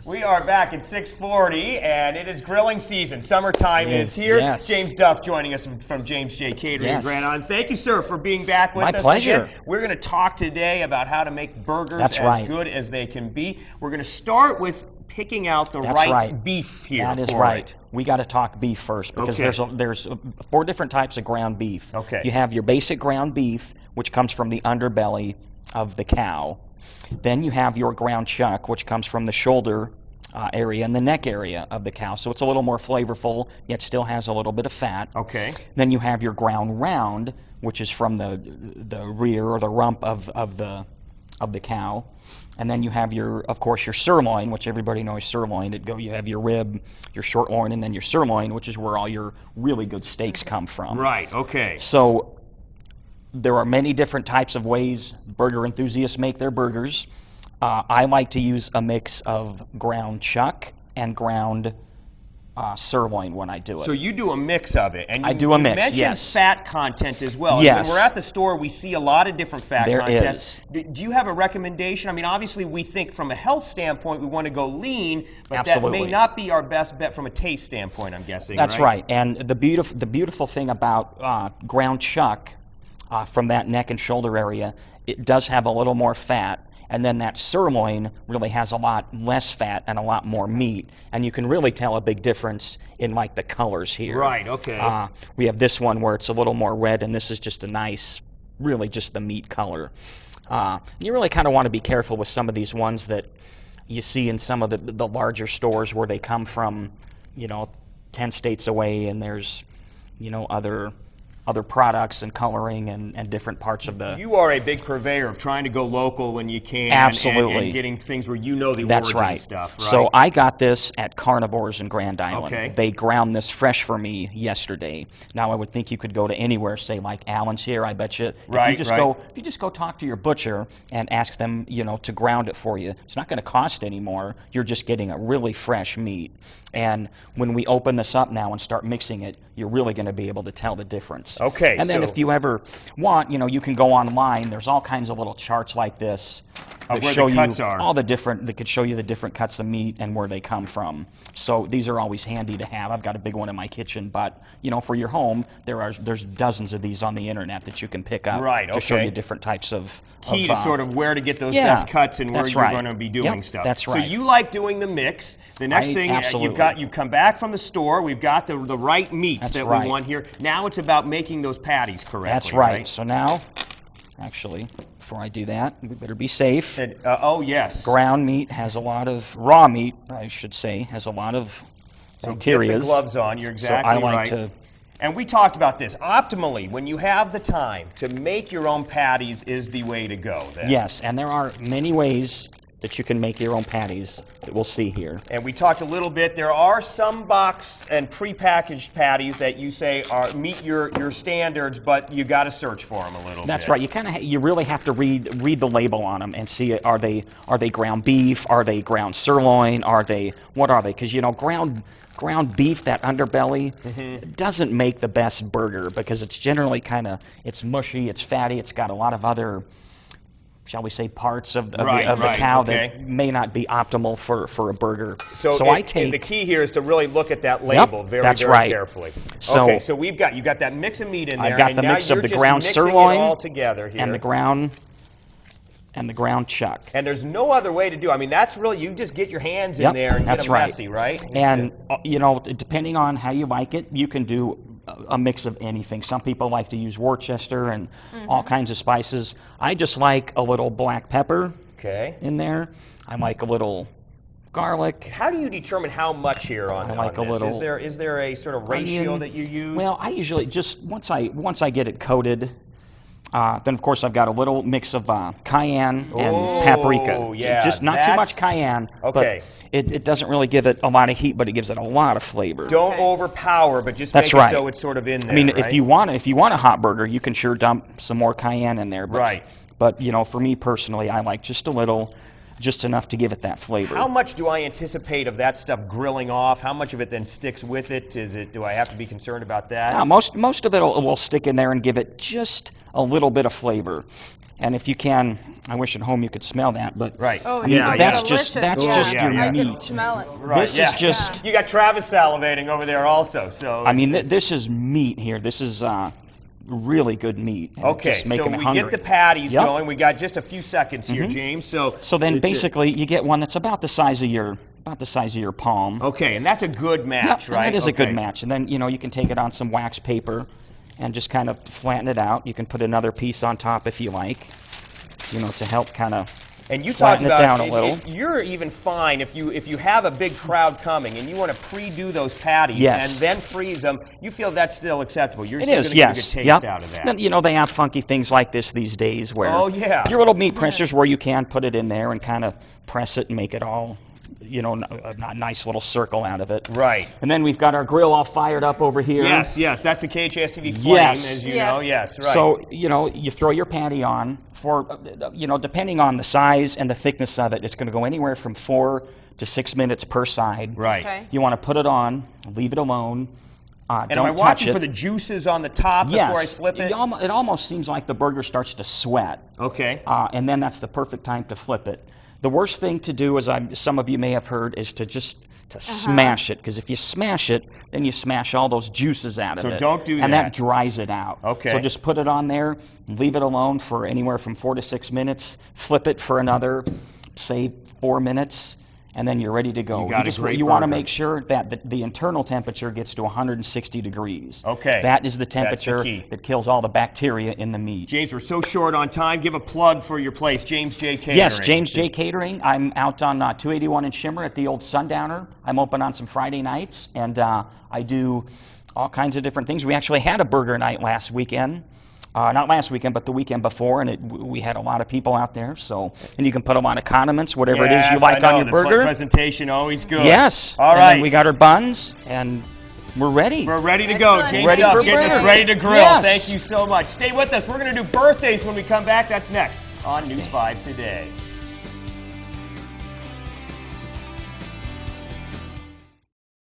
We are back at 6:40, and it is grilling season. Summertime is here. Yes. James Duff joining us from James J. Catering in Grand Island. Thank you, sir, for being back with us. My pleasure. Again. We're going to talk today about how to make burgers as good as they can be. We're going to start with picking out the right beef here. That is right. We got to talk beef first because there's 4 different types of ground beef. Okay. You have your basic ground beef, which comes from the underbelly of the cow. Then you have your ground chuck, which comes from the shoulder area and the neck area of the cow. So it's a little more flavorful, yet still has a little bit of fat. Okay. Then you have your ground round, which is from the rear or the rump of the cow. And then you have of course, your sirloin, which everybody knows sirloin. You have your rib, your short loin, and then your sirloin, which is where all your really good steaks come from. Right, okay. So there are many different types of ways burger enthusiasts make their burgers. I like to use a mix of ground chuck and ground sirloin when I do it. So you do a mix of it, and I do a mix. You mentioned yes. fat content as well. Yes. When we're at the store, we see a lot of different fat content. Is. Do you have a recommendation? I mean, obviously, we think from a health standpoint, we want to go lean, but Absolutely. that may not be our best bet from a taste standpoint, I'm guessing. That's right. And the beautiful thing about ground chuck from that neck and shoulder area, it does have a little more fat. And then that sirloin really has a lot less fat and a lot more meat. And you can really tell a big difference in like the colors here. Right, okay. We have this one where it's a little more red, and this is just a nice, really just the meat color. You really kind of want to be careful with some of these ones that you see in some of the larger stores where they come from, 10 states away, and there's, other products and coloring and different parts of the... You are a big purveyor of trying to go local when you can. Absolutely. And getting things where you know the That's origin right. stuff, right? So I got this at Carnivores in Grand Island. Okay. They ground this fresh for me yesterday. Now I would think you could go to anywhere, say like Allen's here, I bet you. Right, if you just go talk to your butcher and ask them, to ground it for you, it's not going to cost any more. You're just getting a really fresh meat. And when we open this up now and start mixing it, you're really going to be able to tell the difference. Okay. And then if you ever want, you can go online. There's all kinds of little charts like this that show you all the different, that could show you the different cuts of meat and where they come from. So these are always handy to have. I've got a big one in my kitchen, but for your home, there's dozens of these on the internet that you can pick up to show you different types of key to sort of where to get those best cuts and where you're going to be doing stuff. That's right. So you like doing the mix. The next thing you come back from the store. We've got the right meats that we want here. Now it's about making those patties correctly. That's right. So now, actually, before I do that, we better be safe. Oh yes. Ground meat has a lot of raw meat, I should say, has a lot of bacteria. Get the gloves on. You're exactly right. So I like to. And we talked about this. Optimally, when you have the time to make your own patties, is the way to go. Then. Yes, and there are many ways that you can make your own patties that we'll see here. And we talked a little bit, there are some box and prepackaged patties that you say meet your standards, but you got to search for them a little bit. That's right. You really have to read the label on them and see are they ground beef, are they ground sirloin, what are they? Because ground beef, that underbelly, doesn't make the best burger because it's generally it's mushy, it's fatty, it's got a lot of other, shall we say, parts of the cow that may not be optimal for a burger. So the key here is to really look at that label very carefully. So you got that mix of meat in there. I've got the mix of the ground sirloin all together here. and the ground chuck. And there's no other way to do it. I mean, that's really, you just get your hands in there and get them messy, right? And, depending on how you like it, you can do a mix of anything. Some people like to use Worcester and all kinds of spices. I just like a little black pepper in there. I like a little garlic. How do you determine how much here on this? Is there a sort of ratio that you use? Well, I usually just, once I get it coated, then of course I've got a little mix of cayenne and paprika. Yeah, just not too much cayenne, but it doesn't really give it a lot of heat, but it gives it a lot of flavor. Don't overpower, but just make it so it's sort of in there. I mean, if you want a hot burger, you can sure dump some more cayenne in there. But for me personally, I like just a little. Just enough to give it that flavor. How much do I anticipate of that stuff grilling off? How much of it then sticks with it? Do I have to be concerned about that? Most of it will stick in there and give it just a little bit of flavor. And if you can, I wish at home you could smell that, but Right. Oh, I mean, yeah, that's yeah. just yeah, your yeah. I meat. can smell it. Right, This yeah. is just. You got Travis salivating over there also, so. I mean, this is meat here. This is really good meat. And it's Okay, just making so me we hungry. get the patties Yep. going. We got just a few seconds here, Mhm. James. So. So then, it's basically, you get one that's about the size of your palm. Okay, and that's a good match, Yep, right? that is a good Okay. match. And then you can take it on some wax paper, and just kind of flatten it out. You can put another piece on top if you like, to help kind of. And you talked Flatten it about down a little. you're even fine if you have a big crowd coming and you want to pre-do those patties Yes. and then freeze them. You feel that's still acceptable. You're It still is, going to get a yes. good taste Yep. out of that. Then, they have funky things like this these days where Oh, yeah. your little meat pressers where you can put it in there and kind of press it and make it all, a nice little circle out of it. Right. And then we've got our grill all fired up over here. Yes, yes, that's the KHSTV flame, Yes. as you Yes. know. Yes, right. So, you throw your patty on for, depending on the size and the thickness of it, it's going to go anywhere from 4 to 6 minutes per side. right. Okay. You want to put it on, leave it alone. And don't am I touch watching it. for the juices on the top Yes. before I flip it? It almost seems like the burger starts to sweat. Okay. And then that's the perfect time to flip it. The worst thing to do, as some of you may have heard, is to just smash it. Because if you smash it, then you smash all those juices out of So it. don't do and that. that dries it out. Okay. So just put it on there, leave it alone for anywhere from 4 to 6 minutes, flip it for another, say, 4 minutes, and then you're ready to go. You got a great you want to burger. make sure that the internal temperature gets to 160 degrees. Okay. That is the That's the temperature key. that kills all the bacteria in the meat. James, we're so short on time. Give a plug for your place, James J. Catering. Yes, James J. Catering. I'm out on 281 in Shimmer at the old Sundowner. I'm open on some Friday nights, and I do all kinds of different things. We actually had a burger night last weekend. Not last weekend, but the weekend before, and we had a lot of people out there. And you can put a lot of condiments, whatever it is you Yes, like I know, on your the burger. presentation always good. Yes. All And right. then we got our buns, and we're ready. We're ready to go. Excellent. James Ready Duff for getting us burgers. ready to grill. Yes. Thank you so much. Stay with us. We're going to do birthdays when we come back. That's next on News 5 Today.